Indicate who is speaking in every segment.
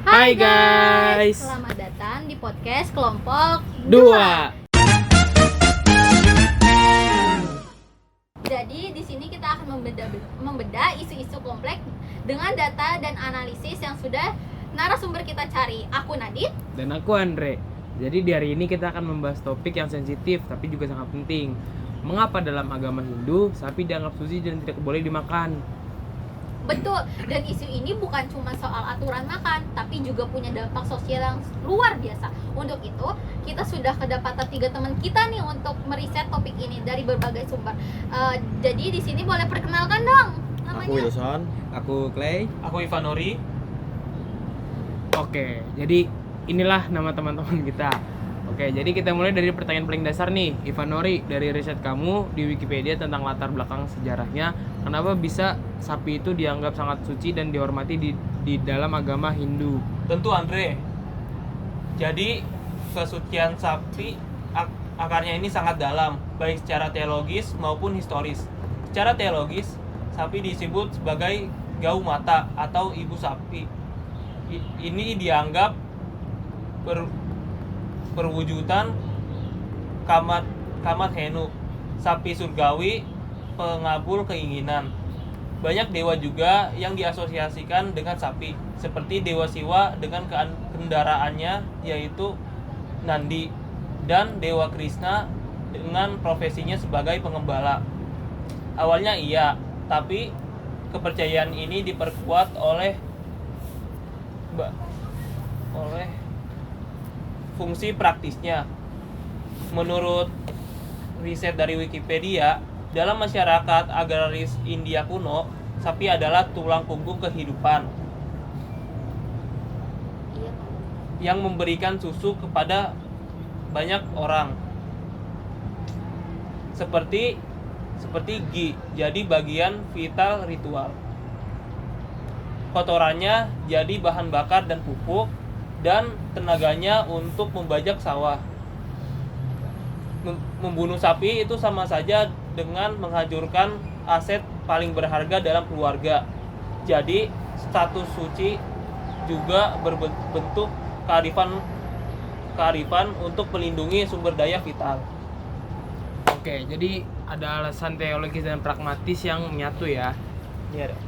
Speaker 1: Hai guys.
Speaker 2: Selamat datang di podcast kelompok
Speaker 1: 2.
Speaker 2: Jadi di sini kita akan membedah isu-isu kompleks dengan data dan analisis yang sudah narasumber kita cari. Aku Nadit
Speaker 1: Dan aku Andre. Jadi di hari ini kita akan membahas topik yang sensitif tapi juga sangat penting. Mengapa dalam agama Hindu sapi dianggap suci dan tidak boleh dimakan?
Speaker 2: Betul, dan isu ini bukan cuma soal aturan makan, tapi juga punya dampak sosial yang luar biasa. Untuk itu, kita sudah kedapatan 3 teman kita nih untuk meriset topik ini dari berbagai sumber. Jadi di sini boleh perkenalkan dong namanya.
Speaker 3: Aku Wilson, aku Clay,
Speaker 4: Aku Ivanori.
Speaker 1: Oke, jadi inilah nama teman-teman kita. Oke, jadi kita mulai dari pertanyaan paling dasar nih. Ivanori, dari riset kamu di Wikipedia tentang latar belakang sejarahnya, kenapa bisa sapi itu dianggap sangat suci dan dihormati di dalam agama Hindu?
Speaker 4: Tentu Andre. Jadi kesucian sapi akarnya ini sangat dalam, baik secara teologis maupun historis. Secara teologis, sapi disebut sebagai Gaumata atau ibu sapi. Ini dianggap perwujudan kamat henu, sapi surgawi, pengabul keinginan. Banyak dewa juga yang diasosiasikan dengan sapi, seperti Dewa Siwa dengan kendaraannya yaitu Nandi, dan Dewa Krishna dengan profesinya sebagai pengembala. Awalnya iya, tapi kepercayaan ini diperkuat oleh fungsi praktisnya. Menurut riset dari Wikipedia, dalam masyarakat agraris India kuno, sapi adalah tulang punggung kehidupan
Speaker 2: Iya.
Speaker 4: yang memberikan susu kepada banyak orang. Seperti ghee, jadi bagian vital ritual. Kotorannya jadi bahan bakar dan pupuk, dan tenaganya untuk membajak sawah. Membunuh sapi itu sama saja dengan menghancurkan aset paling berharga dalam keluarga. Jadi status suci juga berbentuk kearifan untuk melindungi sumber daya vital.
Speaker 1: Oke, jadi ada alasan teologis dan pragmatis yang menyatu ya.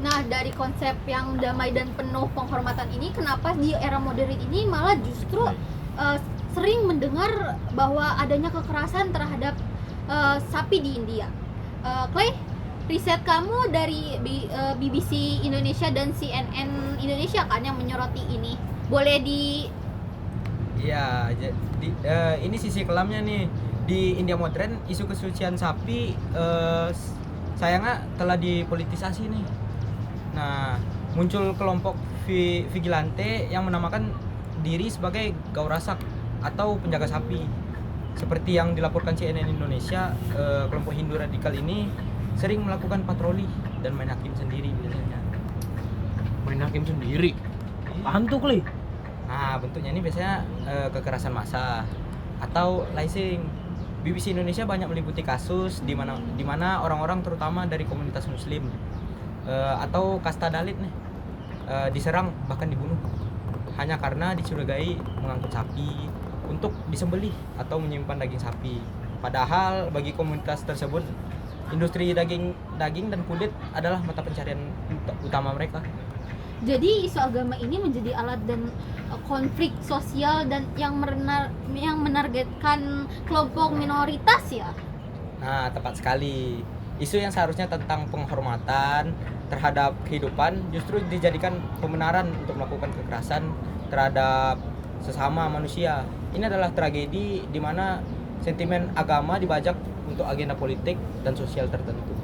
Speaker 2: Nah, dari konsep yang damai dan penuh penghormatan ini, kenapa di era modern ini malah justru sering mendengar bahwa adanya kekerasan terhadap sapi di India? Clay, riset kamu dari BBC Indonesia dan CNN Indonesia kan yang menyoroti ini. Boleh di...
Speaker 3: Iya, jadi ini sisi kelamnya nih. Di India modern, isu kesucian sapi sayangnya telah dipolitisasi nih. Nah, muncul kelompok vigilante yang menamakan diri sebagai Gaurasak atau penjaga sapi. Seperti yang dilaporkan CNN Indonesia, kelompok Hindu radikal ini sering melakukan patroli dan main hakim sendiri biasanya.
Speaker 1: Main hakim sendiri. Apaan tuh, Kli?
Speaker 3: Nah, bentuknya ini biasanya kekerasan massa atau lynching. BBC Indonesia banyak meliputi kasus di mana orang-orang terutama dari komunitas muslim atau kasta Dalit nih diserang bahkan dibunuh hanya karena dicurigai mengangkut sapi untuk disembelih atau menyimpan daging sapi. Padahal bagi komunitas tersebut industri daging dan kulit adalah mata pencarian utama mereka.
Speaker 2: Jadi isu agama ini menjadi alat dan konflik sosial dan yang menargetkan kelompok minoritas ya.
Speaker 3: Nah, tepat sekali. Isu yang seharusnya tentang penghormatan terhadap kehidupan justru dijadikan pembenaran untuk melakukan kekerasan terhadap sesama manusia. Ini adalah tragedi di mana sentimen agama dibajak untuk agenda politik dan sosial tertentu.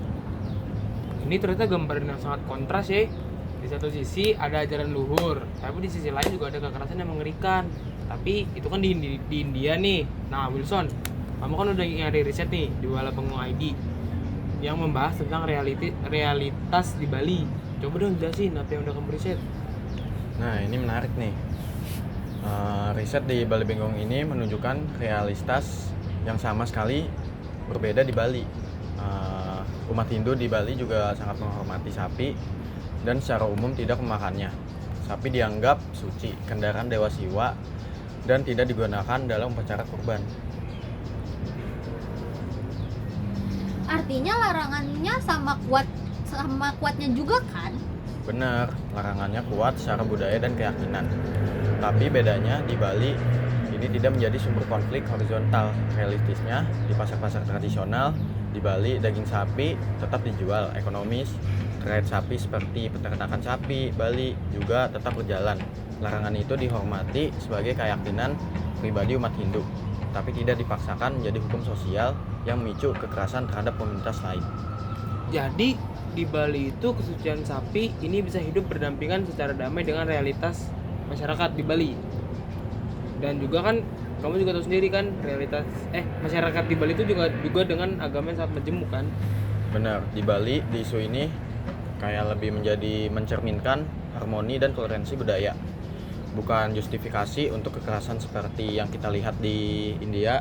Speaker 1: Ini ternyata gambaran yang sangat kontras ya. Di satu sisi ada ajaran luhur, tapi di sisi lain juga ada kekerasan yang mengerikan. Tapi itu kan di India nih. Nah, Wilson, kamu kan udah nyari riset nih di Walabengu ID yang membahas tentang realitas di Bali. Coba dong jelasin apa yang udah kamu riset.
Speaker 5: Nah, ini menarik nih. Riset di Bali Bengong ini menunjukkan realitas yang sama sekali berbeda di Bali. Umat Hindu di Bali juga sangat menghormati sapi dan secara umum tidak memakannya. sapi dianggap suci, kendaraan dewa Siwa, dan tidak digunakan dalam upacara kurban.
Speaker 2: Artinya larangannya sama kuatnya juga kan?
Speaker 5: Benar, larangannya kuat secara budaya dan keyakinan. Tapi bedanya di Bali ini tidak menjadi sumber konflik horizontal. Realistisnya di pasar-pasar tradisional di Bali daging sapi tetap dijual ekonomis. Terkait sapi seperti peternakan sapi Bali juga tetap berjalan. Larangan itu dihormati sebagai keyakinan pribadi umat Hindu, tapi tidak dipaksakan menjadi hukum sosial yang memicu kekerasan terhadap komunitas lain.
Speaker 1: Jadi di Bali itu kesucian sapi ini bisa hidup berdampingan secara damai dengan realitas masyarakat di Bali. Dan juga kan kamu juga tahu sendiri kan realitas masyarakat di Bali itu juga dengan agama yang sangat majemuk kan.
Speaker 5: Benar, di Bali di isu ini kayak lebih menjadi mencerminkan harmoni dan toleransi budaya, bukan justifikasi untuk kekerasan seperti yang kita lihat di India.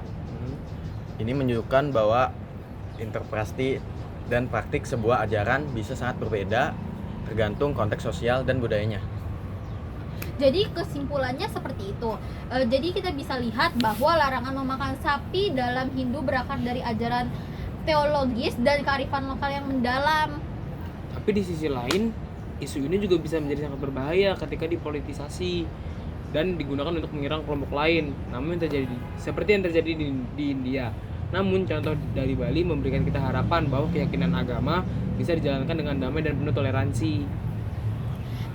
Speaker 5: Ini menunjukkan bahwa interpretasi dan praktik sebuah ajaran bisa sangat berbeda tergantung konteks sosial dan budayanya.
Speaker 2: Jadi kesimpulannya seperti itu. Jadi kita bisa lihat bahwa larangan memakan sapi dalam Hindu berakar dari ajaran teologis dan kearifan lokal yang mendalam.
Speaker 1: Tapi di sisi lain, isu ini juga bisa menjadi sangat berbahaya ketika dipolitisasi dan digunakan untuk menyerang kelompok lain. Namun seperti yang terjadi di India. Namun contoh dari Bali memberikan kita harapan bahwa keyakinan agama bisa dijalankan dengan damai dan penuh toleransi.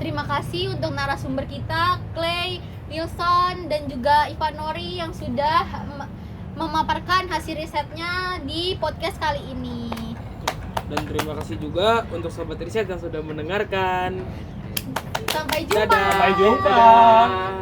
Speaker 2: Terima kasih untuk narasumber kita, Clay, Wilson, dan juga Ivanori yang sudah memaparkan hasil risetnya di podcast kali ini.
Speaker 1: Dan terima kasih juga untuk sobat riset yang sudah mendengarkan.
Speaker 2: Sampai jumpa.
Speaker 1: Dadah.
Speaker 4: Sampai jumpa.
Speaker 1: Dadah.